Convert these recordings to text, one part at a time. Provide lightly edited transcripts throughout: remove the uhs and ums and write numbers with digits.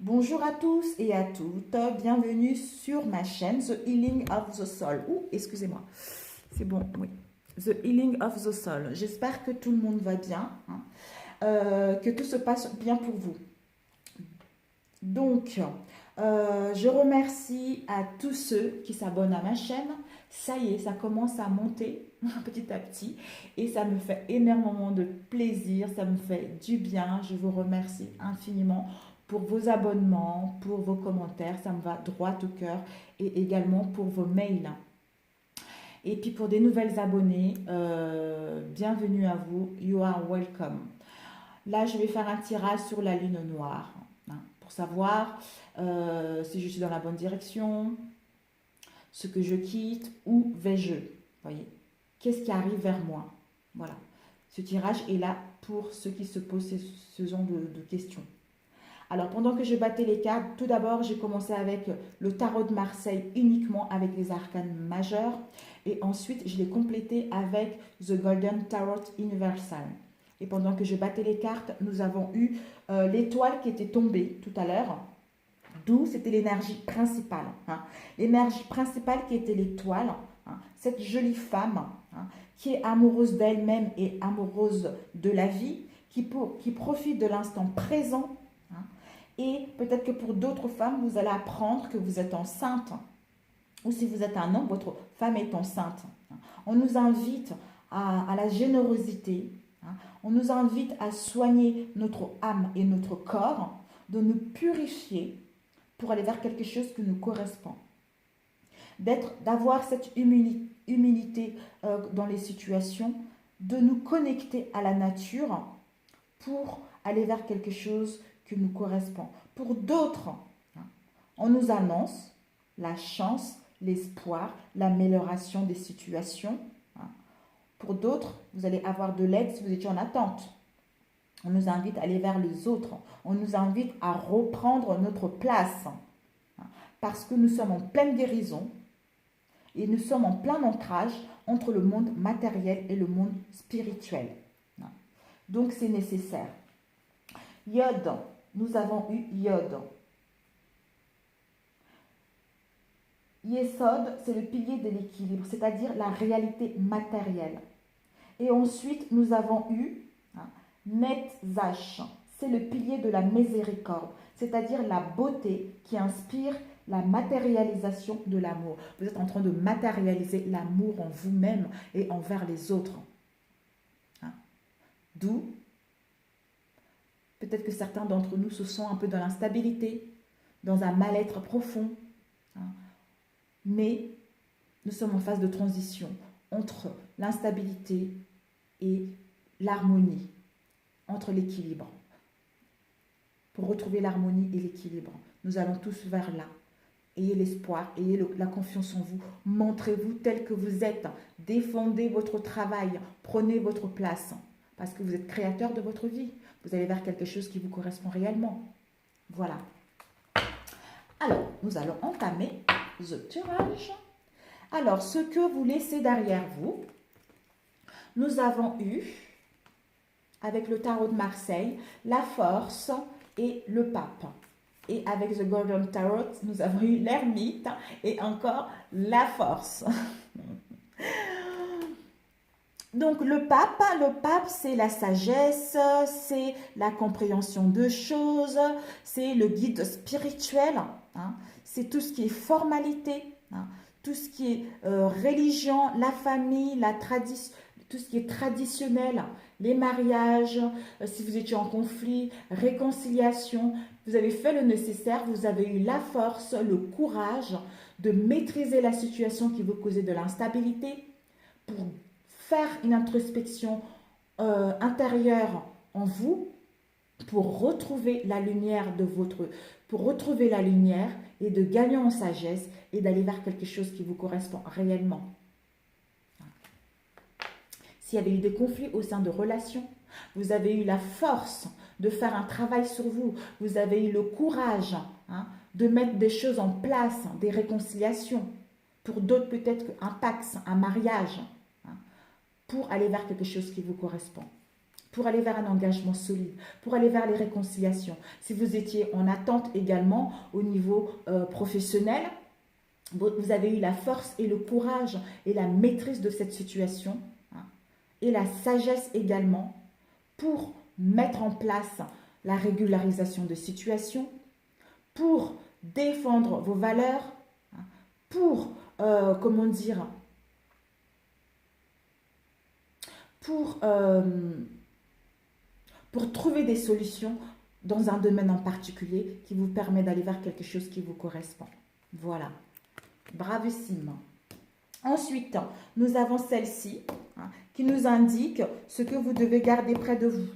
Bonjour à tous et à toutes, bienvenue sur ma chaîne The Healing of the Soul. Excusez-moi, c'est bon, oui. The Healing of the Soul. J'espère que tout le monde va bien, que tout se passe bien pour vous. Donc, je remercie à tous ceux qui s'abonnent à ma chaîne. Ça y est, ça commence à monter petit à petit et ça me fait énormément de plaisir, ça me fait du bien. Je vous remercie infiniment pour vos abonnements, pour vos commentaires, ça me va droit au cœur et également pour vos mails. Et puis pour des nouvelles abonnés, bienvenue à vous, you are welcome. Là, je vais faire un tirage sur la lune noire pour savoir si je suis dans la bonne direction, ce que je quitte, où vais-je. Voyez, qu'est-ce qui arrive vers moi. Voilà. Ce tirage est là pour ceux qui se posent ce genre de questions. Alors, pendant que je battais les cartes, tout d'abord, j'ai commencé avec le tarot de Marseille uniquement avec les arcanes majeurs. Et ensuite, je l'ai complété avec The Golden Tarot Universal. Et pendant que je battais les cartes, nous avons eu l'étoile qui était tombée tout à l'heure. D'où c'était l'énergie principale. L'énergie principale qui était l'étoile. Cette jolie femme qui est amoureuse d'elle-même et amoureuse de la vie, qui profite de l'instant présent. Et peut-être que pour d'autres femmes, vous allez apprendre que vous êtes enceinte. Ou si vous êtes un homme, votre femme est enceinte. On nous invite à la générosité. On nous invite à soigner notre âme et notre corps, de nous purifier pour aller vers quelque chose qui nous correspond. D'avoir cette humilité dans les situations, de nous connecter à la nature pour aller vers quelque chose qui nous correspond. Pour d'autres, on nous annonce la chance, l'espoir, l'amélioration des situations. Pour d'autres, vous allez avoir de l'aide si vous étiez en attente. On nous invite à aller vers les autres. On nous invite à reprendre notre place. Parce que nous sommes en pleine guérison et nous sommes en plein ancrage entre le monde matériel et le monde spirituel. Donc, c'est nécessaire. Yod, nous avons eu Yod. Yesod, c'est le pilier de l'équilibre, c'est-à-dire la réalité matérielle. Et ensuite, nous avons eu Netzach, c'est le pilier de la miséricorde, c'est-à-dire la beauté qui inspire la matérialisation de l'amour. Vous êtes en train de matérialiser l'amour en vous-même et envers les autres. D'où peut-être que certains d'entre nous se sentent un peu dans l'instabilité, dans un mal-être profond. Mais nous sommes en phase de transition entre l'instabilité et l'harmonie, entre l'équilibre. Pour retrouver l'harmonie et l'équilibre, nous allons tous vers là. Ayez l'espoir, ayez la confiance en vous. Montrez-vous tel que vous êtes. Défendez votre travail. Prenez votre place. Parce que vous êtes créateur de votre vie. Vous allez vers quelque chose qui vous correspond réellement. Voilà. Alors, nous allons entamer le tirage. Alors, ce que vous laissez derrière vous, nous avons eu, avec le tarot de Marseille, la force et le pape. Et avec The Golden Tarot, nous avons eu l'ermite et encore la force. Donc le pape, c'est la sagesse, c'est la compréhension de choses, c'est le guide spirituel, c'est tout ce qui est formalité, tout ce qui est religion, la famille, la tradition, tout ce qui est traditionnel, les mariages, si vous étiez en conflit, réconciliation, vous avez fait le nécessaire, vous avez eu la force, le courage de maîtriser la situation qui vous causait de l'instabilité pour faire une introspection intérieure en vous pour retrouver la lumière pour retrouver la lumière et de gagner en sagesse et d'aller vers quelque chose qui vous correspond réellement. S'il y avait eu des conflits au sein de relations, vous avez eu la force de faire un travail sur vous, vous avez eu le courage de mettre des choses en place, des réconciliations. Pour d'autres, peut-être un pax, un mariage, pour aller vers quelque chose qui vous correspond. pour aller vers un engagement solide, pour aller vers les réconciliations. Si vous étiez en attente également au niveau professionnel, vous avez eu la force et le courage et la maîtrise de cette situation, hein, et la sagesse également pour mettre en place la régularisation de situations, pour défendre vos valeurs, hein, pour, comment dire, pour trouver des solutions dans un domaine en particulier qui vous permet d'aller vers quelque chose qui vous correspond. Voilà. Bravissime. Ensuite, nous avons celle-ci, hein, qui nous indique ce que vous devez garder près de vous.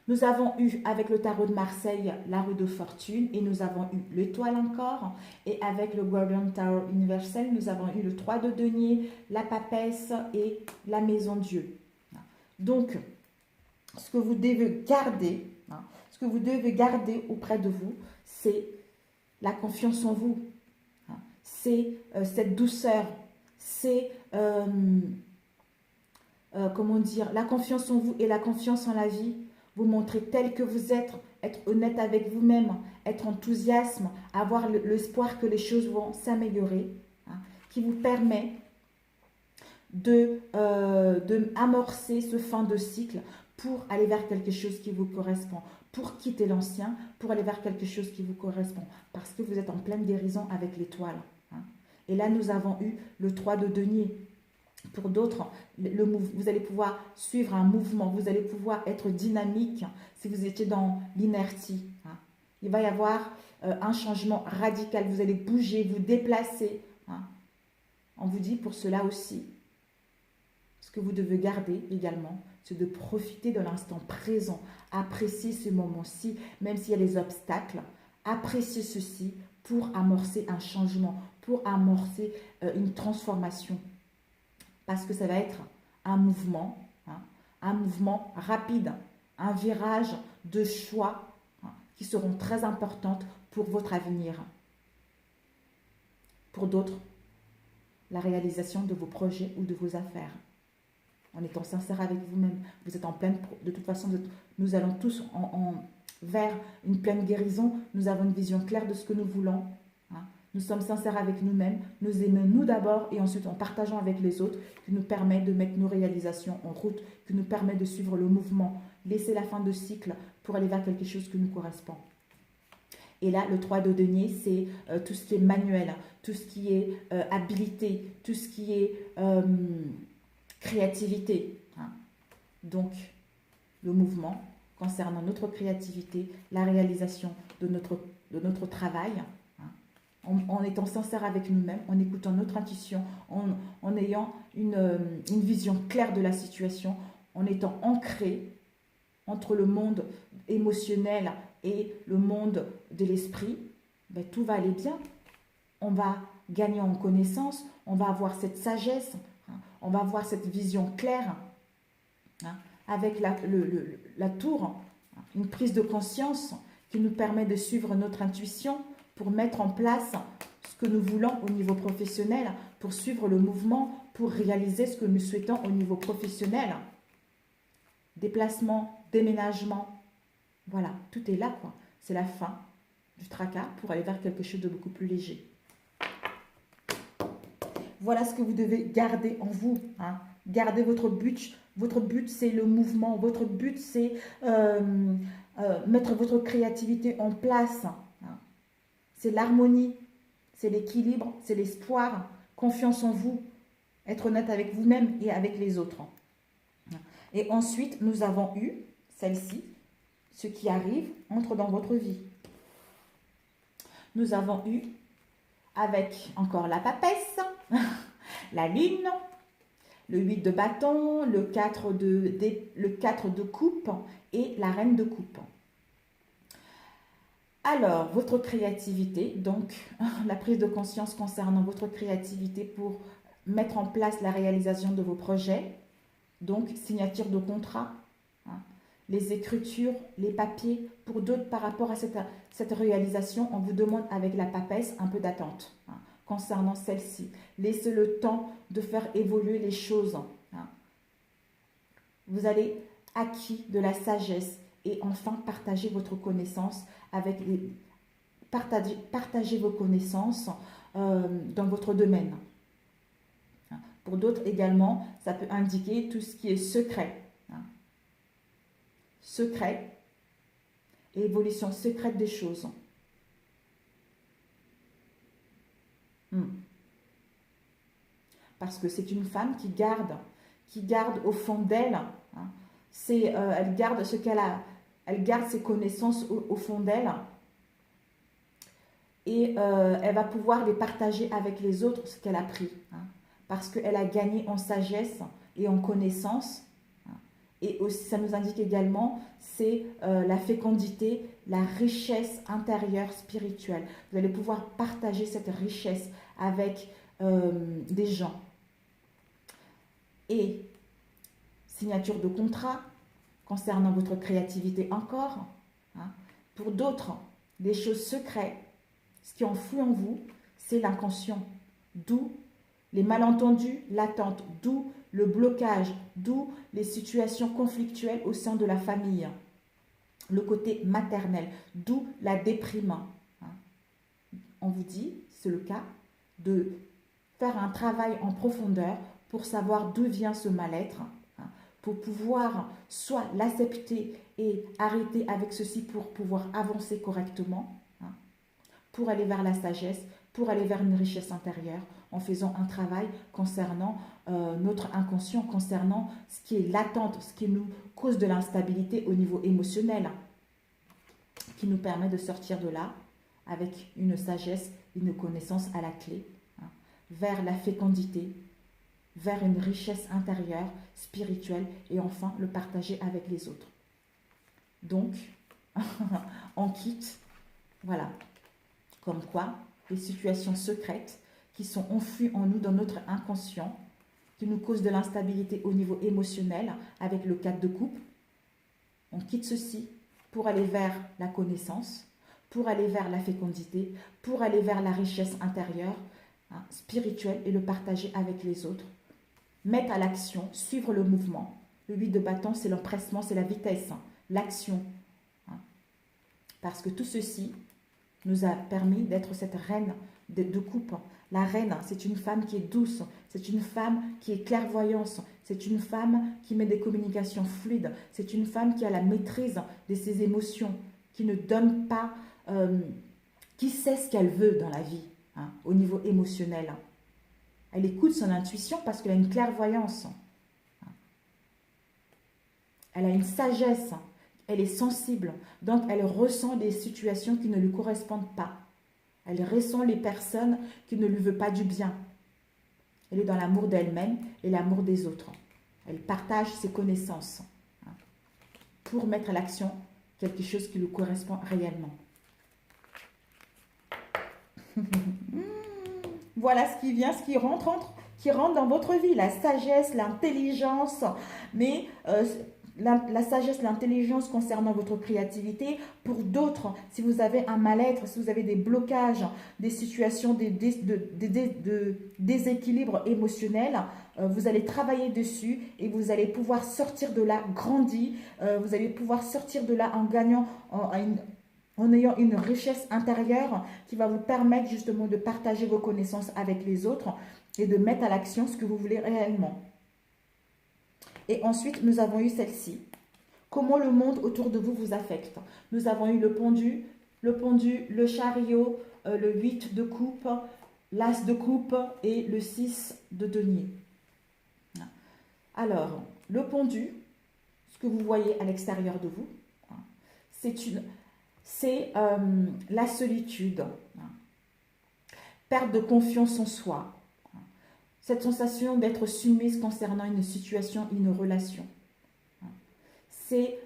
Nous avons eu avec le tarot de Marseille la roue de fortune et nous avons eu l'étoile encore. Et avec le Guardian Tarot universel, nous avons eu le 3 de denier, la papesse et la maison Dieu. Donc, ce que vous devez garder, hein, ce que vous devez garder auprès de vous, c'est la confiance en vous. Hein, c'est cette douceur, c'est comment dire, la confiance en vous et la confiance en la vie. Vous montrer tel que vous êtes, être honnête avec vous-même, être enthousiaste, avoir l'espoir que les choses vont s'améliorer, hein, qui vous permet de amorcer ce fin de cycle pour aller vers quelque chose qui vous correspond, pour quitter l'ancien, pour aller vers quelque chose qui vous correspond, parce que vous êtes en pleine guérison avec l'étoile. Hein. Et là, nous avons eu le 3 de denier. Pour d'autres, vous allez pouvoir suivre un mouvement, vous allez pouvoir être dynamique si vous étiez dans l'inertie. Hein. Il va y avoir un changement radical, vous allez bouger, vous déplacer. Hein. On vous dit pour cela aussi, ce que vous devez garder également, c'est de profiter de l'instant présent, apprécier ce moment-ci, même s'il y a des obstacles, apprécier ceci pour amorcer un changement, pour amorcer une transformation. Parce que ça va être un mouvement, hein, un mouvement rapide, un virage de choix, hein, qui seront très importantes pour votre avenir. Pour d'autres, la réalisation de vos projets ou de vos affaires. En étant sincère avec vous-même, vous êtes en pleine, de toute façon, nous allons tous vers une pleine guérison, nous avons une vision claire de ce que nous voulons. Hein. Nous sommes sincères avec nous-mêmes, nous aimons nous d'abord et ensuite en partageant avec les autres qui nous permet de mettre nos réalisations en route, qui nous permet de suivre le mouvement, laisser la fin de cycle pour aller vers quelque chose qui nous correspond. Et là, le 3 de denier, c'est tout ce qui est manuel, tout ce qui est habilité, tout ce qui est créativité. Hein. Donc, le mouvement concernant notre créativité, la réalisation de notre travail, en étant sincère avec nous-mêmes, en écoutant notre intuition, en ayant une vision claire de la situation, en étant ancré entre le monde émotionnel et le monde de l'esprit, ben, tout va aller bien. On va gagner en connaissance, on va avoir cette sagesse, hein, on va avoir cette vision claire, hein, avec la tour, une prise de conscience qui nous permet de suivre notre intuition, pour mettre en place ce que nous voulons au niveau professionnel, pour suivre le mouvement, pour réaliser ce que nous souhaitons au niveau professionnel. Déplacement, déménagement, voilà, tout est là, quoi. C'est la fin du tracas pour aller vers quelque chose de beaucoup plus léger. Voilà ce que vous devez garder en vous. Hein. Gardez votre but. Votre but, c'est le mouvement. Votre but, c'est mettre votre créativité en place. C'est l'harmonie, c'est l'équilibre, c'est l'espoir, confiance en vous, être honnête avec vous-même et avec les autres. Et ensuite, nous avons eu celle-ci, ce qui arrive entre dans votre vie. Nous avons eu, avec encore la papesse, la lune, le 8 de bâton, le 4 de coupe et la reine de coupe. Alors, votre créativité, donc la prise de conscience concernant votre créativité pour mettre en place la réalisation de vos projets, donc signature de contrat, hein, les écritures, les papiers. Pour d'autres, par rapport à cette réalisation, on vous demande avec la papesse un peu d'attente, hein, concernant celle-ci. Laissez le temps de faire évoluer les choses. Hein. vous allez acquis de la sagesse et enfin partager votre connaissance avec les... Partagez vos connaissances dans votre domaine. Pour d'autres également, ça peut indiquer tout ce qui est secret. Secret et évolution secrète des choses. Parce que c'est une femme qui garde au fond d'elle, elle garde ce qu'elle a, elle garde ses connaissances au fond d'elle et elle va pouvoir les partager avec les autres, ce qu'elle a appris, parce qu'elle a gagné en sagesse et en connaissance. Et aussi, ça nous indique également, c'est la fécondité, la richesse intérieure spirituelle. Vous allez pouvoir partager cette richesse avec des gens. Et signature de contrat concernant votre créativité encore. Pour d'autres, des choses secrètes, ce qui enfoui en vous, c'est l'inconscient. D'où les malentendus, l'attente, d'où le blocage, d'où les situations conflictuelles au sein de la famille, le côté maternel, d'où la déprime. On vous dit, c'est le cas, de faire un travail en profondeur pour savoir d'où vient ce mal-être, pour pouvoir soit l'accepter et arrêter avec ceci pour pouvoir avancer correctement, pour aller vers la sagesse, pour aller vers une richesse intérieure, en faisant un travail concernant notre inconscient, concernant ce qui est l'attente, ce qui nous cause de l'instabilité au niveau émotionnel, qui nous permet de sortir de là avec une sagesse, une connaissance à la clé, vers la fécondité, vers une richesse intérieure, spirituelle, et enfin le partager avec les autres. Donc, on quitte, voilà, comme quoi les situations secrètes qui sont enfuies en nous dans notre inconscient, qui nous causent de l'instabilité au niveau émotionnel avec le cadre de coupe, on quitte ceci pour aller vers la connaissance, pour aller vers la fécondité, pour aller vers la richesse intérieure, spirituelle, et le partager avec les autres. Mettre à l'action, suivre le mouvement. Le 8 de bâton, c'est l'empressement, c'est la vitesse, l'action. Parce que tout ceci nous a permis d'être cette reine de coupe. La reine, c'est une femme qui est douce, c'est une femme qui est clairvoyante, c'est une femme qui met des communications fluides, c'est une femme qui a la maîtrise de ses émotions, qui ne donne pas, qui sait ce qu'elle veut dans la vie, au niveau émotionnel. Elle écoute son intuition parce qu'elle a une clairvoyance. Elle a une sagesse. Elle est sensible. Donc, elle ressent des situations qui ne lui correspondent pas. Elle ressent les personnes qui ne lui veulent pas du bien. Elle est dans l'amour d'elle-même et l'amour des autres. Elle partage ses connaissances pour mettre à l'action quelque chose qui lui correspond réellement. Voilà ce qui vient, ce qui rentre dans votre vie, la sagesse, l'intelligence, mais la sagesse, l'intelligence concernant votre créativité. Pour d'autres, si vous avez un mal-être, si vous avez des blocages, des situations de déséquilibre émotionnel, vous allez travailler dessus et vous allez pouvoir sortir de là grandi, vous allez pouvoir sortir de là en gagnant, en ayant une richesse intérieure qui va vous permettre justement de partager vos connaissances avec les autres et de mettre à l'action ce que vous voulez réellement. Et ensuite, nous avons eu celle-ci. Comment le monde autour de vous vous affecte. Nous avons eu le pendu, le chariot, le 8 de coupe, l'as de coupe et le 6 de denier. Alors, le pendu, ce que vous voyez à l'extérieur de vous, c'est la solitude, perte de confiance en soi, cette sensation d'être soumise concernant une situation, une relation. C'est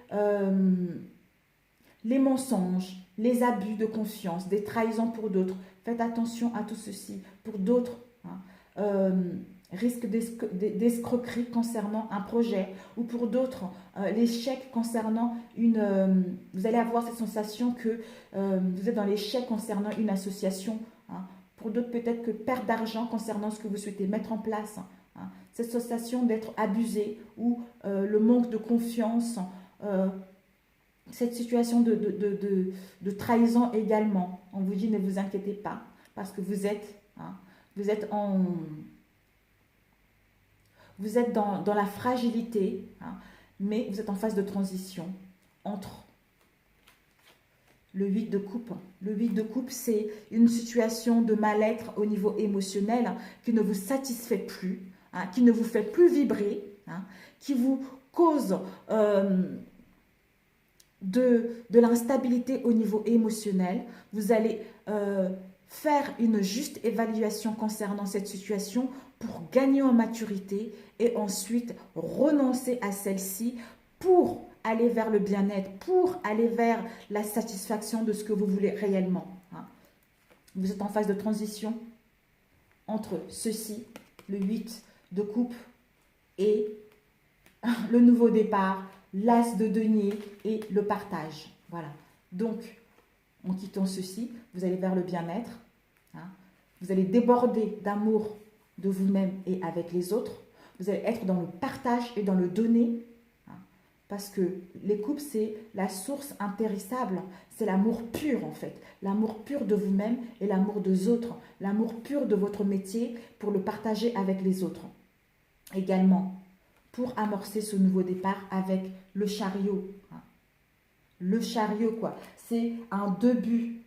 les mensonges, les abus de confiance, des trahisons pour d'autres. Faites attention à tout ceci. Pour d'autres, risque d'escroquerie concernant un projet, ou pour d'autres, l'échec concernant vous allez avoir cette sensation que vous êtes dans l'échec concernant une association. Pour d'autres, peut-être que perte d'argent concernant ce que vous souhaitez mettre en place. hein. Cette sensation d'être abusé ou le manque de confiance, cette situation de trahison également. On vous dit ne vous inquiétez pas parce que vous êtes, hein, vous êtes dans la fragilité, hein, mais vous êtes en phase de transition entre le 8 de coupe. Le 8 de coupe, c'est une situation de mal-être au niveau émotionnel qui ne vous satisfait plus, hein, qui ne vous fait plus vibrer, hein, qui vous cause de l'instabilité au niveau émotionnel. Vous allez faire une juste évaluation concernant cette situation pour gagner en maturité et ensuite renoncer à celle-ci pour aller vers le bien-être, pour aller vers la satisfaction de ce que vous voulez réellement. Hein. Vous êtes en phase de transition entre ceci, le 8 de coupe, et le nouveau départ, l'as de denier et le partage. Voilà. Donc, en quittant ceci, vous allez vers le bien-être. Hein. Vous allez déborder d'amour de vous-même et avec les autres. Vous allez être dans le partage et dans le donner. Parce que les couples, c'est la source intéressable, c'est l'amour pur en fait. L'amour pur de vous-même et l'amour des autres. L'amour pur de votre métier pour le partager avec les autres. Également, pour amorcer ce nouveau départ avec le chariot. Le chariot, quoi, c'est un début.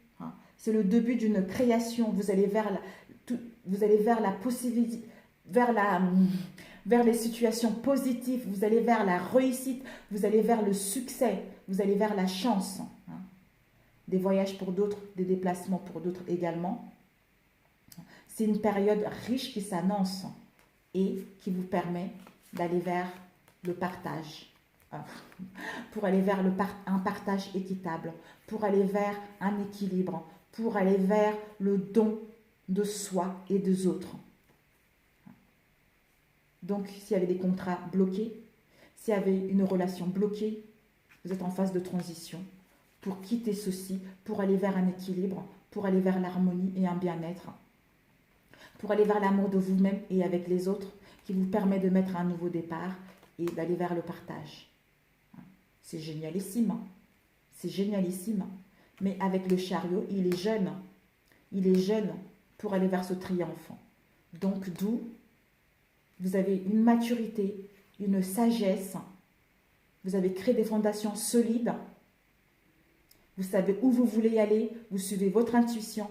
C'est le début d'une création. Vous allez vers la possibilité, vers les situations positives, vous allez vers la réussite, vous allez vers le succès, vous allez vers la chance. Hein. Des voyages pour d'autres, des déplacements pour d'autres également. C'est une période riche qui s'annonce et qui vous permet d'aller vers le partage. Pour aller vers un partage équitable, pour aller vers un équilibre, pour aller vers le don de soi et des autres. Donc, s'il y avait des contrats bloqués, s'il y avait une relation bloquée, vous êtes en phase de transition pour quitter ceci, pour aller vers un équilibre, pour aller vers l'harmonie et un bien-être, pour aller vers l'amour de vous-même et avec les autres, qui vous permet de mettre un nouveau départ et d'aller vers le partage. C'est génialissime, c'est génialissime. Mais avec le chariot, il est jeune pour aller vers ce triomphe. Donc, d'où vous avez une maturité, une sagesse, vous avez créé des fondations solides, vous savez où vous voulez aller, vous suivez votre intuition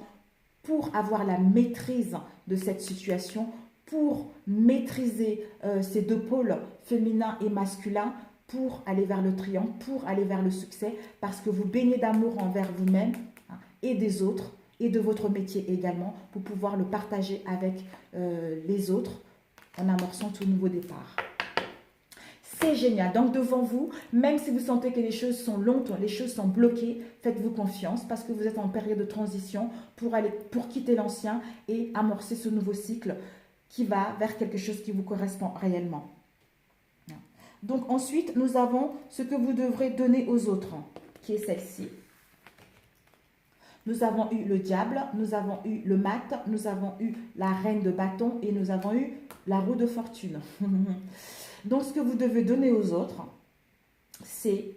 pour avoir la maîtrise de cette situation, pour maîtriser ces deux pôles, féminin et masculin, pour aller vers le triomphe, pour aller vers le succès, parce que vous baignez d'amour envers vous-même, hein, et des autres, et de votre métier également, pour pouvoir le partager avec les autres, en amorçant tout nouveau départ. C'est génial. Donc devant vous, même si vous sentez que les choses sont longues, les choses sont bloquées, faites-vous confiance parce que vous êtes en période de transition pour quitter l'ancien et amorcer ce nouveau cycle qui va vers quelque chose qui vous correspond réellement. Donc ensuite, nous avons ce que vous devrez donner aux autres, qui est celle-ci. Nous avons eu le diable, nous avons eu le mat, nous avons eu la reine de bâton et nous avons eu la roue de fortune. Donc, ce que vous devez donner aux autres, c'est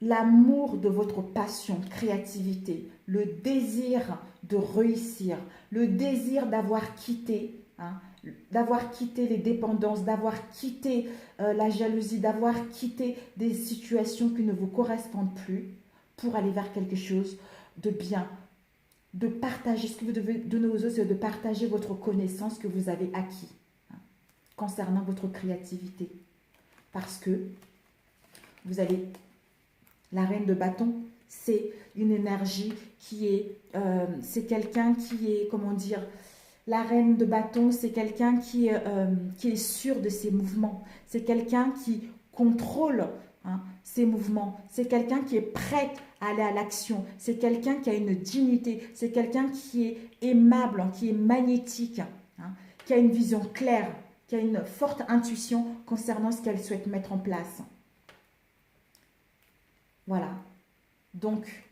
l'amour de votre passion, créativité, le désir de réussir, le désir d'avoir quitté, les dépendances, d'avoir quitté la jalousie, d'avoir quitté des situations qui ne vous correspondent plus pour aller vers quelque chose de bien, de partager. Ce que vous devez donner aux autres, c'est de partager votre connaissance que vous avez acquis concernant votre créativité. Parce que vous allez... La reine de bâton, c'est une énergie qui est... c'est quelqu'un qui est, comment dire... La reine de bâton, c'est quelqu'un qui est sûr de ses mouvements. C'est quelqu'un qui contrôle ses mouvements. C'est quelqu'un qui est prêt à aller à l'action. C'est quelqu'un qui a une dignité. C'est quelqu'un qui est aimable, qui est magnétique, qui a une vision claire, qui a une forte intuition concernant ce qu'elle souhaite mettre en place. Voilà. Donc,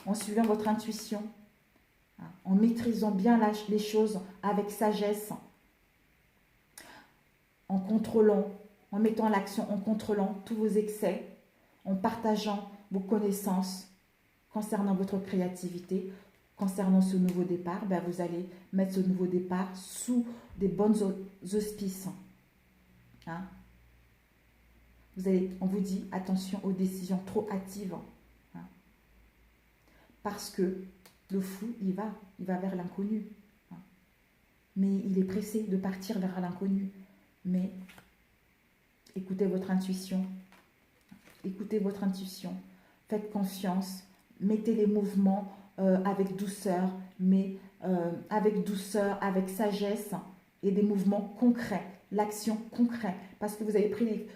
en suivant votre intuition, en maîtrisant bien les choses avec sagesse, en contrôlant, en mettant l'action, en contrôlant tous vos excès, en partageant vos connaissances concernant votre créativité, concernant ce nouveau départ, ben vous allez mettre ce nouveau départ sous des bonnes auspices. Hein? On vous dit attention aux décisions trop hâtives. Hein? Parce que le fou, il va vers l'inconnu. Hein? Mais il est pressé de partir vers l'inconnu. Mais écoutez votre intuition. Écoutez votre intuition. Faites confiance. Mettez les mouvements avec douceur, mais avec douceur, avec sagesse et des mouvements concrets. L'action concrète, parce que vous avez créé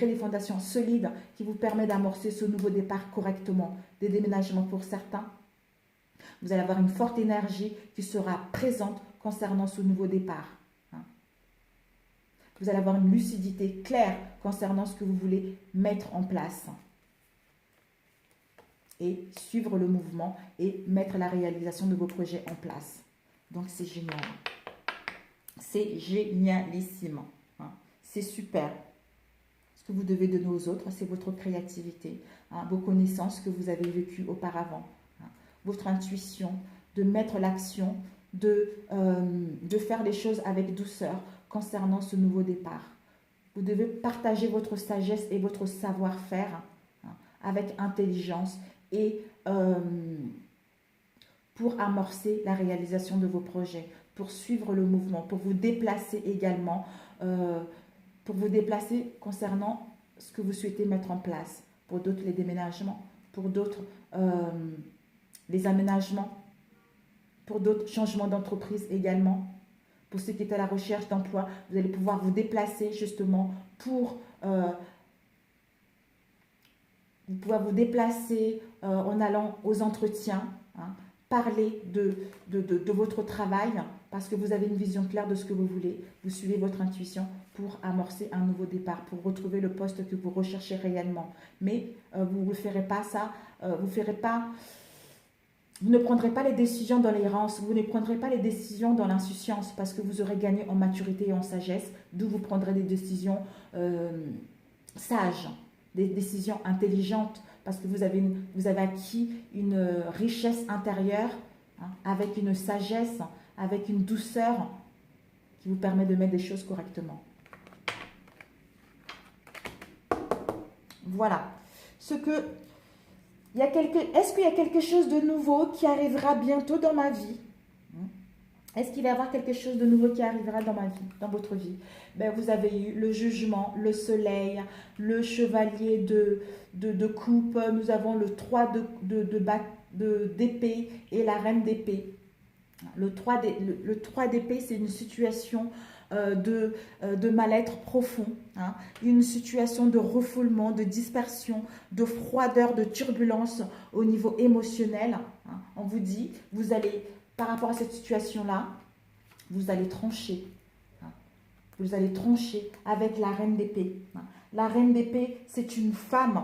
des fondations solides qui vous permettent d'amorcer ce nouveau départ correctement. Des déménagements pour certains. Vous allez avoir une forte énergie qui sera présente concernant ce nouveau départ. Hein. Vous allez avoir une lucidité claire concernant ce que vous voulez mettre en place. Et suivre le mouvement et mettre la réalisation de vos projets en place. Donc c'est génial. C'est génialissime. Hein. C'est super. Ce que vous devez donner aux autres, c'est votre créativité, hein, vos connaissances que vous avez vécues auparavant, hein, votre intuition, de mettre l'action, de faire les choses avec douceur concernant ce nouveau départ. Vous devez partager votre sagesse et votre savoir-faire, hein, avec intelligence et pour amorcer la réalisation de vos projets, pour suivre le mouvement, pour vous déplacer également, pour vous déplacer concernant ce que vous souhaitez mettre en place. Pour d'autres, les déménagements, pour d'autres, les aménagements, pour d'autres, changements d'entreprise également. Pour ceux qui étaient à la recherche d'emploi, vous allez pouvoir vous déplacer justement pour pouvoir vous déplacer en allant aux entretiens, hein, parler de votre travail parce que vous avez une vision claire de ce que vous voulez. Vous suivez votre intuition pour amorcer un nouveau départ, pour retrouver le poste que vous recherchez réellement. Mais vous ne ferez pas ça, vous ne prendrez pas les décisions dans l'errance, vous ne prendrez pas les décisions dans l'insouciance parce que vous aurez gagné en maturité et en sagesse, d'où vous prendrez des décisions sages, des décisions intelligentes parce que vous avez acquis une richesse intérieure, hein, avec une sagesse, avec une douceur qui vous permet de mettre des choses correctement. Voilà. Est-ce qu'il y a quelque chose de nouveau qui arrivera bientôt dans ma vie? Est-ce qu'il va y avoir quelque chose de nouveau qui arrivera dans ma vie, dans votre vie? Ben, vous avez eu le jugement, le soleil, le chevalier de coupe, nous avons le 3 d'épée et la reine d'épée. Le 3 d'épée, c'est une situation de mal-être profond, hein, une situation de refoulement, de dispersion, de froideur, de turbulence au niveau émotionnel. Hein. On vous dit, vous allez, par rapport à cette situation-là, vous allez trancher. Hein. Vous allez trancher avec la reine d'épée. Hein. La reine d'épée, c'est une femme.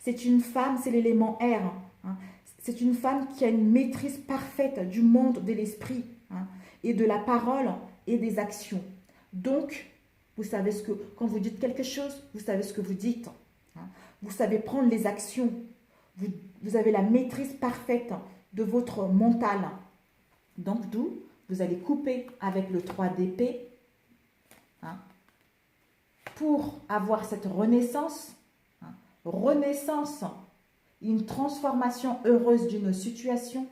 C'est une femme, c'est l'élément air. Hein. C'est une femme qui a une maîtrise parfaite du monde de l'esprit, hein, et de la parole et des actions. Donc, vous savez quand vous dites quelque chose, vous savez ce que vous dites. Hein. Vous savez prendre les actions. Vous avez la maîtrise parfaite de votre mental. Donc, d'où vous allez couper avec le 3 d'épée, hein, pour avoir cette renaissance, hein, une transformation heureuse d'une situation.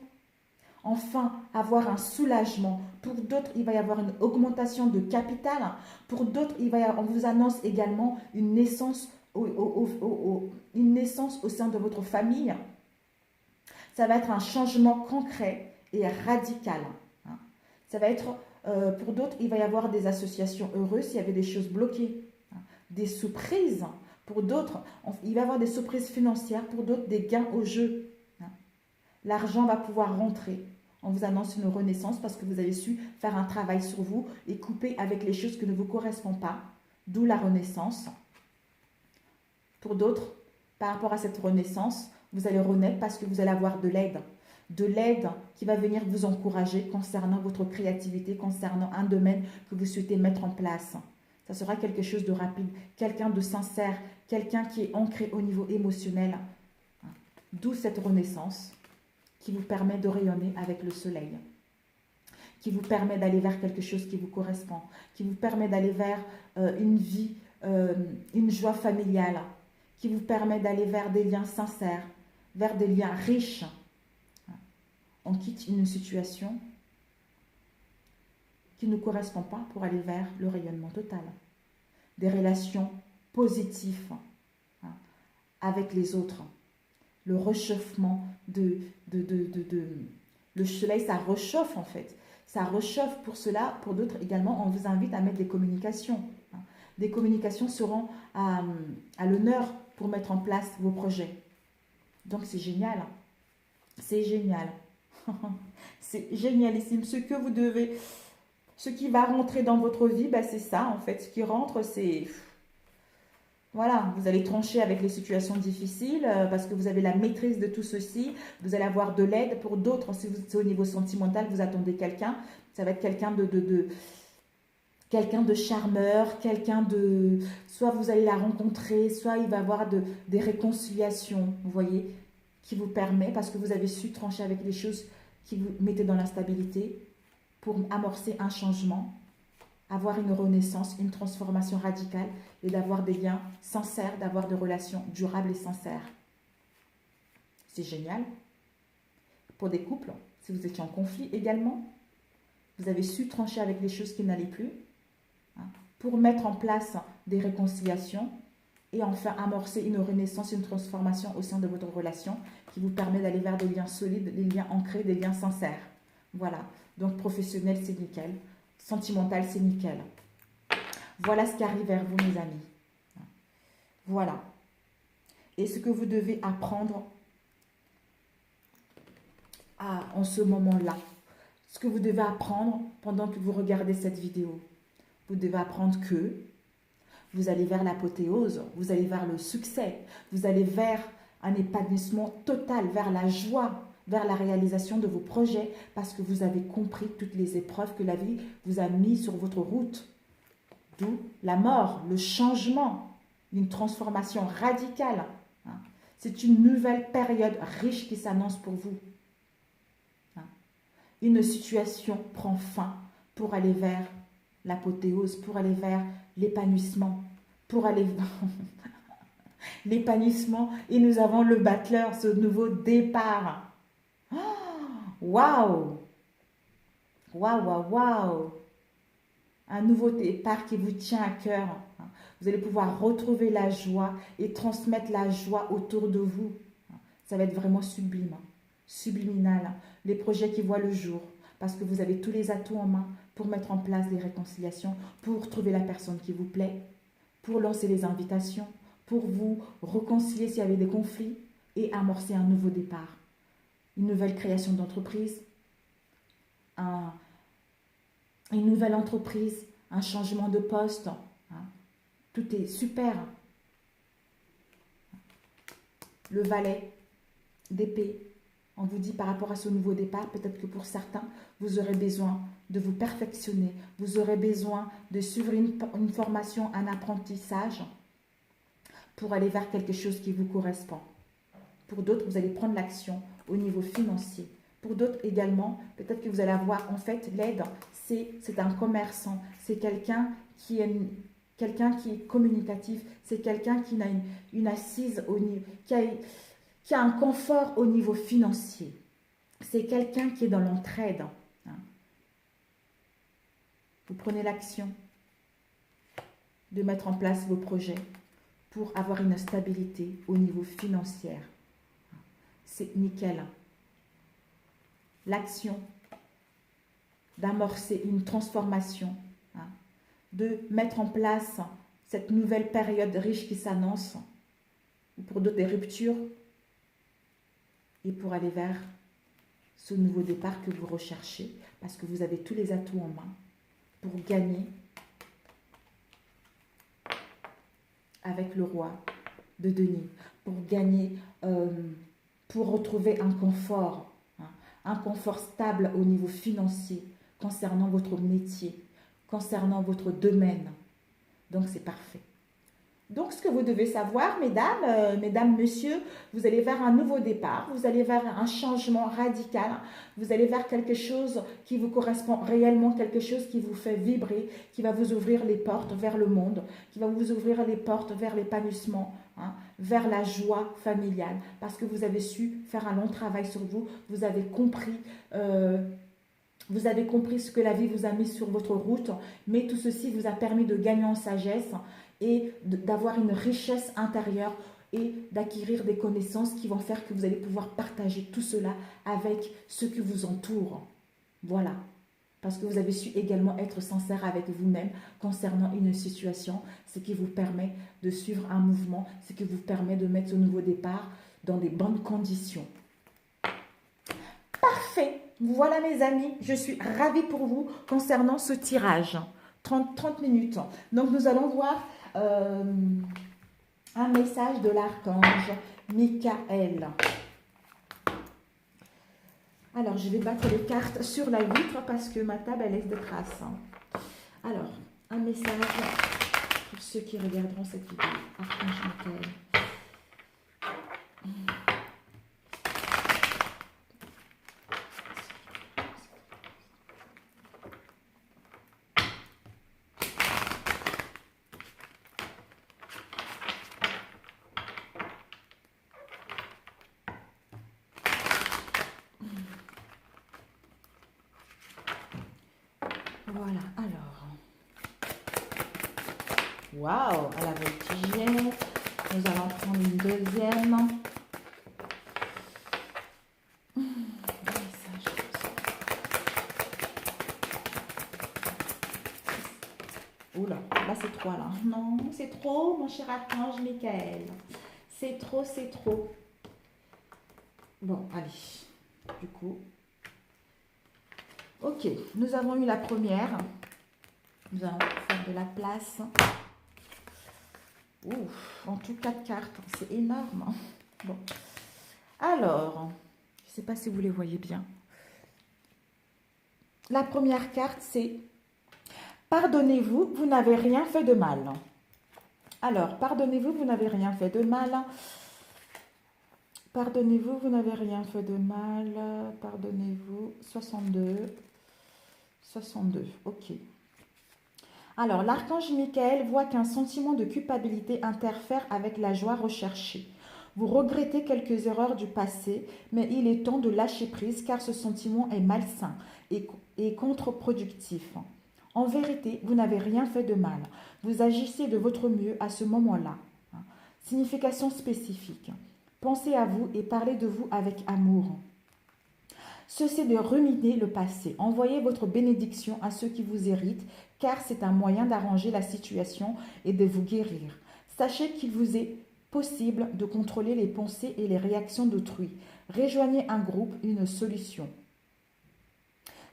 Enfin, avoir un soulagement. Pour d'autres, il va y avoir une augmentation de capital. Pour d'autres, on vous annonce également une naissance une naissance au sein de votre famille. Ça va être un changement concret et radical. Hein. Ça va être, pour d'autres, il va y avoir des associations heureuses s'il y avait des choses bloquées. Hein. Des surprises. Pour d'autres, il va y avoir des surprises financières. Pour d'autres, des gains au jeu. Hein. L'argent va pouvoir rentrer. On vous annonce une renaissance parce que vous avez su faire un travail sur vous et couper avec les choses qui ne vous correspondent pas. D'où la renaissance. Pour d'autres, par rapport à cette renaissance, vous allez renaître parce que vous allez avoir de l'aide. de l'aide qui va venir vous encourager concernant votre créativité, concernant un domaine que vous souhaitez mettre en place. Ça sera quelque chose de rapide, quelqu'un de sincère, quelqu'un qui est ancré au niveau émotionnel. D'où cette renaissance qui vous permet de rayonner avec le soleil, qui vous permet d'aller vers quelque chose qui vous correspond, qui vous permet d'aller vers une vie, une joie familiale, qui vous permet d'aller vers des liens sincères, vers des liens riches. On quitte une situation qui ne correspond pas pour aller vers le rayonnement total. Des relations positives avec les autres. Le réchauffement le soleil, ça réchauffe en fait. Ça réchauffe pour cela, pour d'autres également, on vous invite à mettre des communications. Des communications seront à l'honneur pour mettre en place vos projets. Donc c'est génial. C'est génial. C'est génialissime. Ce qui va rentrer dans votre vie, ben c'est ça en fait. Ce qui rentre, c'est... Voilà, vous allez trancher avec les situations difficiles parce que vous avez la maîtrise de tout ceci. Vous allez avoir de l'aide. Pour d'autres, si vous êtes au niveau sentimental, vous attendez quelqu'un. Ça va être quelqu'un quelqu'un de charmeur, quelqu'un de... Soit vous allez la rencontrer, soit il va y avoir des réconciliations, vous voyez, qui vous permet, parce que vous avez su trancher avec les choses qui vous mettaient dans l'instabilité, pour amorcer un changement, avoir une renaissance, une transformation radicale, et d'avoir des liens sincères, d'avoir des relations durables et sincères. C'est génial. Pour des couples, si vous étiez en conflit également, vous avez su trancher avec les choses qui n'allaient plus, pour mettre en place des réconciliations et enfin amorcer une renaissance, une transformation au sein de votre relation qui vous permet d'aller vers des liens solides, des liens ancrés, des liens sincères. Voilà. Donc professionnel, c'est nickel. Sentimental, c'est nickel. Voilà ce qui arrive vers vous, mes amis. Voilà. Et ce que vous devez apprendre en ce moment-là, ce que vous devez apprendre pendant que vous regardez cette vidéo, vous devez apprendre que vous allez vers l'apothéose, vous allez vers le succès, vous allez vers un épanouissement total, vers la joie, vers la réalisation de vos projets, parce que vous avez compris toutes les épreuves que la vie vous a mises sur votre route. D'où la mort, le changement, une transformation radicale. C'est une nouvelle période riche qui s'annonce pour vous. Une situation prend fin pour aller vers l'apothéose, pour aller vers l'épanouissement, pour aller l'épanouissement. Et nous avons le battleur, ce nouveau départ. Waouh! Waouh, waouh, waouh! Un nouveau départ qui vous tient à cœur. Vous allez pouvoir retrouver la joie et transmettre la joie autour de vous. Ça va être vraiment sublime, subliminal. Les projets qui voient le jour, parce que vous avez tous les atouts en main pour mettre en place des réconciliations, pour trouver la personne qui vous plaît, pour lancer les invitations, pour vous réconcilier s'il y avait des conflits et amorcer un nouveau départ. Une nouvelle création d'entreprise, une nouvelle entreprise, un changement de poste. Tout est super. Le valet d'épée, on vous dit par rapport à ce nouveau départ, peut-être que pour certains, vous aurez besoin de vous perfectionner, vous aurez besoin de suivre une formation, un apprentissage pour aller vers quelque chose qui vous correspond. Pour d'autres, vous allez prendre l'action au niveau financier. Pour d'autres également, peut-être que vous allez avoir, en fait, l'aide, c'est un commerçant, c'est quelqu'un qui est communicatif, c'est quelqu'un qui a une assise au niveau, qui a un confort au niveau financier. C'est quelqu'un qui est dans l'entraide. Vous prenez l'action de mettre en place vos projets pour avoir une stabilité au niveau financier. C'est nickel. L'action d'amorcer une transformation, de mettre en place cette nouvelle période riche qui s'annonce, ou pour d'autres des ruptures, et pour aller vers ce nouveau départ que vous recherchez, parce que vous avez tous les atouts en main pour gagner avec le roi de denier, pour gagner, pour retrouver un confort, un confort stable au niveau financier, concernant votre métier, concernant votre domaine. Donc, c'est parfait. Donc, ce que vous devez savoir, mesdames, messieurs, vous allez vers un nouveau départ, vous allez vers un changement radical, vous allez vers quelque chose qui vous correspond réellement, quelque chose qui vous fait vibrer, qui va vous ouvrir les portes vers le monde, qui va vous ouvrir les portes vers l'épanouissement, hein, vers la joie familiale, parce que vous avez su faire un long travail sur vous, vous avez compris ce que la vie vous a mis sur votre route, mais tout ceci vous a permis de gagner en sagesse et d'avoir une richesse intérieure et d'acquérir des connaissances qui vont faire que vous allez pouvoir partager tout cela avec ceux qui vous entourent. Voilà. Parce que vous avez su également être sincère avec vous-même concernant une situation, ce qui vous permet de suivre un mouvement, ce qui vous permet de mettre ce nouveau départ dans des bonnes conditions. Parfait. Voilà mes amis, je suis ravie pour vous concernant ce tirage. 30 minutes. Donc nous allons voir un message de l'archange Michael. Alors je vais battre les cartes sur la vitre parce que ma table elle laisse des traces. Alors, un message pour ceux qui regarderont cette vidéo. Archange Michael. Voilà, alors. Waouh, à la voltigère. Nous allons prendre une deuxième. Oula, là c'est 3 là. Non, c'est trop, mon cher archange Michael. C'est trop, c'est trop. Bon, allez. Du coup. Ok, nous avons eu la première. Nous allons faire de la place. Ouf, en tout 4 cartes. C'est énorme. Bon. Alors, je ne sais pas si vous les voyez bien. La première carte, c'est « Pardonnez-vous, vous n'avez rien fait de mal ». Alors, pardonnez-vous, vous n'avez rien fait de mal. Pardonnez-vous, vous n'avez rien fait de mal. Pardonnez-vous, 62. 62, ok. Alors, l'archange Michael voit qu'un sentiment de culpabilité interfère avec la joie recherchée. Vous regrettez quelques erreurs du passé, mais il est temps de lâcher prise car ce sentiment est malsain et contre-productif. En vérité, vous n'avez rien fait de mal. Vous agissez de votre mieux à ce moment-là. Signification spécifique. Pensez à vous et parlez de vous avec amour. Cessez de ruminer le passé. Envoyez votre bénédiction à ceux qui vous héritent, car c'est un moyen d'arranger la situation et de vous guérir. Sachez qu'il vous est possible de contrôler les pensées et les réactions d'autrui. Rejoignez un groupe, une solution.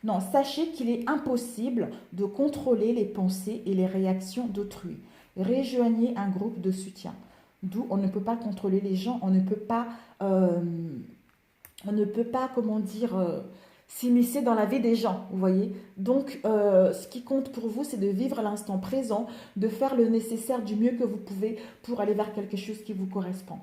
Non, sachez qu'il est impossible de contrôler les pensées et les réactions d'autrui. Rejoignez un groupe de soutien. D'où on ne peut pas contrôler les gens, on ne peut pas, comment dire, s'immiscer dans la vie des gens, vous voyez. Donc, ce qui compte pour vous, c'est de vivre l'instant présent, de faire le nécessaire du mieux que vous pouvez pour aller vers quelque chose qui vous correspond.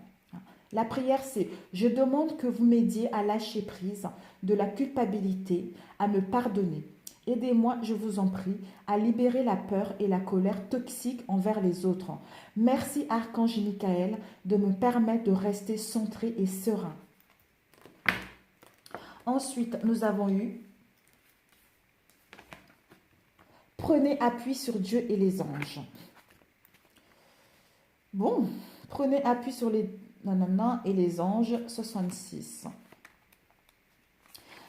La prière, c'est « Je demande que vous m'aidiez à lâcher prise de la culpabilité, à me pardonner. Aidez-moi, je vous en prie, à libérer la peur et la colère toxiques envers les autres. Merci, Archange Michael, de me permettre de rester centré et serein. » Ensuite, nous avons eu « Prenez appui sur Dieu et les anges. » Bon, prenez appui sur les nanana et les anges, 66.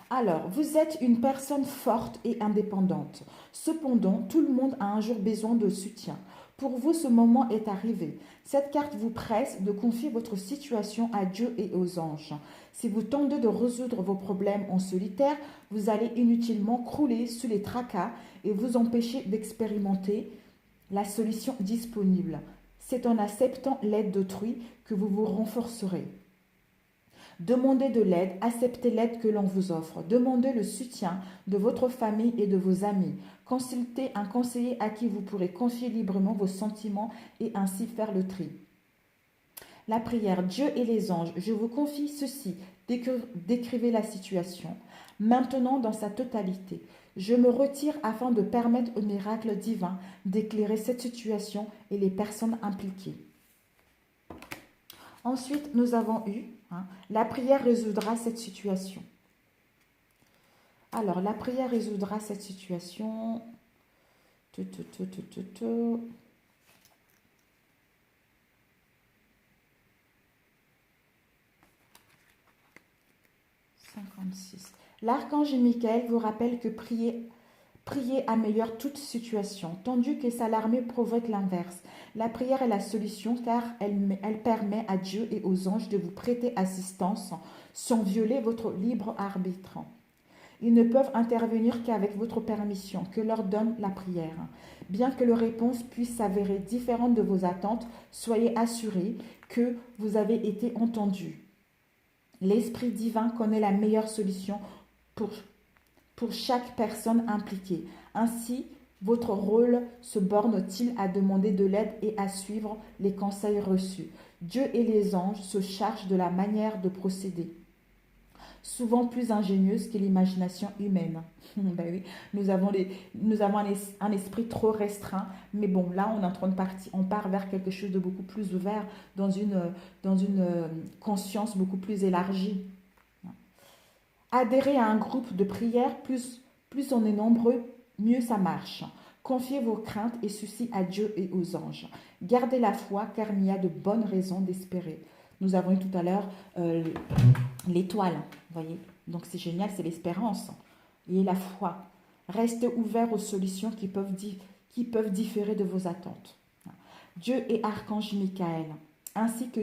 Alors, vous êtes une personne forte et indépendante. Cependant, tout le monde a un jour besoin de soutien. Pour vous, ce moment est arrivé. Cette carte vous presse de confier votre situation à Dieu et aux anges. Si vous tentez de résoudre vos problèmes en solitaire, vous allez inutilement crouler sous les tracas et vous empêcher d'expérimenter la solution disponible. C'est en acceptant l'aide d'autrui que vous vous renforcerez. Demandez de l'aide, acceptez l'aide que l'on vous offre. Demandez le soutien de votre famille et de vos amis. Consultez un conseiller à qui vous pourrez confier librement vos sentiments et ainsi faire le tri. La prière, Dieu et les anges, je vous confie ceci, décrivez la situation. Maintenant dans sa totalité, je me retire afin de permettre au miracle divin d'éclairer cette situation et les personnes impliquées. Ensuite, nous avons eu, la prière résoudra cette situation. Alors, la prière résoudra cette situation. 56. L'archange Michael vous rappelle que prier améliore toute situation, tandis que s'alarmer provoque l'inverse. La prière est la solution car elle permet à Dieu et aux anges de vous prêter assistance sans violer votre libre arbitre. Ils ne peuvent intervenir qu'avec votre permission, que leur donne la prière. Bien que leur réponse puisse s'avérer différente de vos attentes, soyez assurés que vous avez été entendus. L'Esprit divin connaît la meilleure solution pour chaque personne impliquée. Ainsi, votre rôle se borne-t-il à demander de l'aide et à suivre les conseils reçus. Dieu et les anges se chargent de la manière de procéder, souvent plus ingénieuse que l'imagination humaine. Ben oui, nous avons un esprit trop restreint, mais bon, là on est en train de partir, on part vers quelque chose de beaucoup plus ouvert, dans une conscience beaucoup plus élargie. Adhérer à un groupe de prière, plus on est nombreux, mieux ça marche. Confiez vos craintes et soucis à Dieu et aux anges. Gardez la foi car il y a de bonnes raisons d'espérer. Nous avons eu tout à l'heure l'étoile, vous voyez. Donc c'est génial, c'est l'espérance et la foi. Restez ouverts aux solutions qui peuvent différer de vos attentes. Dieu et Archange Michael, ainsi que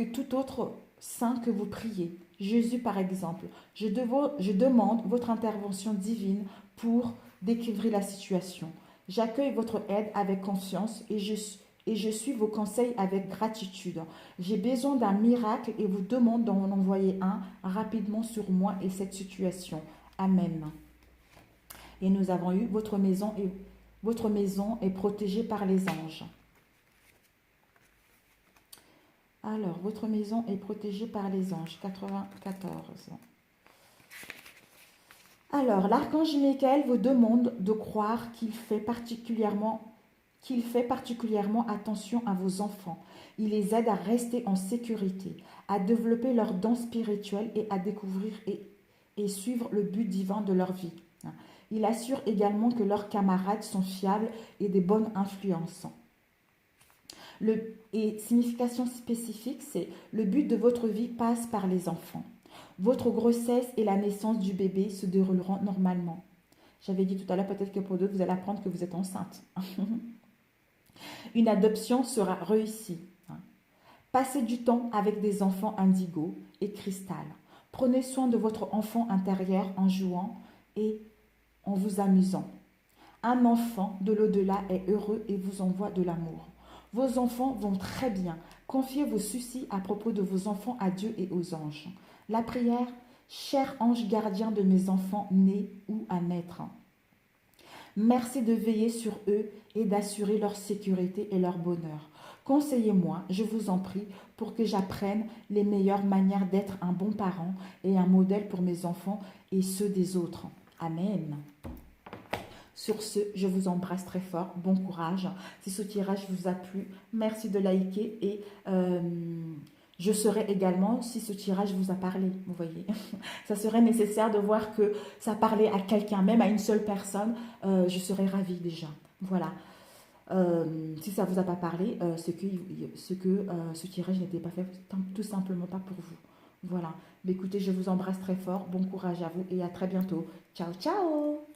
tout autre saint que vous priez. Jésus par exemple, je demande votre intervention divine pour découvrir la situation. J'accueille votre aide avec confiance et je suis vos conseils avec gratitude. J'ai besoin d'un miracle et vous demande d'en envoyer un rapidement sur moi et cette situation. Amen. Et nous avons eu votre maison est protégée par les anges. Alors, votre maison est protégée par les anges. 94. Alors, l'archange Michael vous demande de croire qu'il fait particulièrement attention à vos enfants. Il les aide à rester en sécurité, à développer leurs dons spirituels et à découvrir et suivre le but divin de leur vie. Il assure également que leurs camarades sont fiables et des bonnes influences. Et signification spécifique, c'est le but de votre vie passe par les enfants. Votre grossesse et la naissance du bébé se dérouleront normalement. J'avais dit tout à l'heure, peut-être que pour d'autres, vous allez apprendre que vous êtes enceinte. Une adoption sera réussie. Passez du temps avec des enfants indigo et cristal. Prenez soin de votre enfant intérieur en jouant et en vous amusant. Un enfant de l'au-delà est heureux et vous envoie de l'amour. Vos enfants vont très bien. Confiez vos soucis à propos de vos enfants à Dieu et aux anges. La prière, cher ange gardien de mes enfants nés ou à naître. Merci de veiller sur eux et d'assurer leur sécurité et leur bonheur. Conseillez-moi, je vous en prie, pour que j'apprenne les meilleures manières d'être un bon parent et un modèle pour mes enfants et ceux des autres. Amen. Sur ce, je vous embrasse très fort. Bon courage. Si ce tirage vous a plu, merci de liker et je serai également, si ce tirage vous a parlé, vous voyez, ça serait nécessaire de voir que ça parlait à quelqu'un, même à une seule personne, je serais ravie déjà. Voilà. Si ça ne vous a pas parlé, c'est que ce tirage n'était pas fait tout simplement pas pour vous. Voilà. Mais écoutez, je vous embrasse très fort. Bon courage à vous et à très bientôt. Ciao, ciao!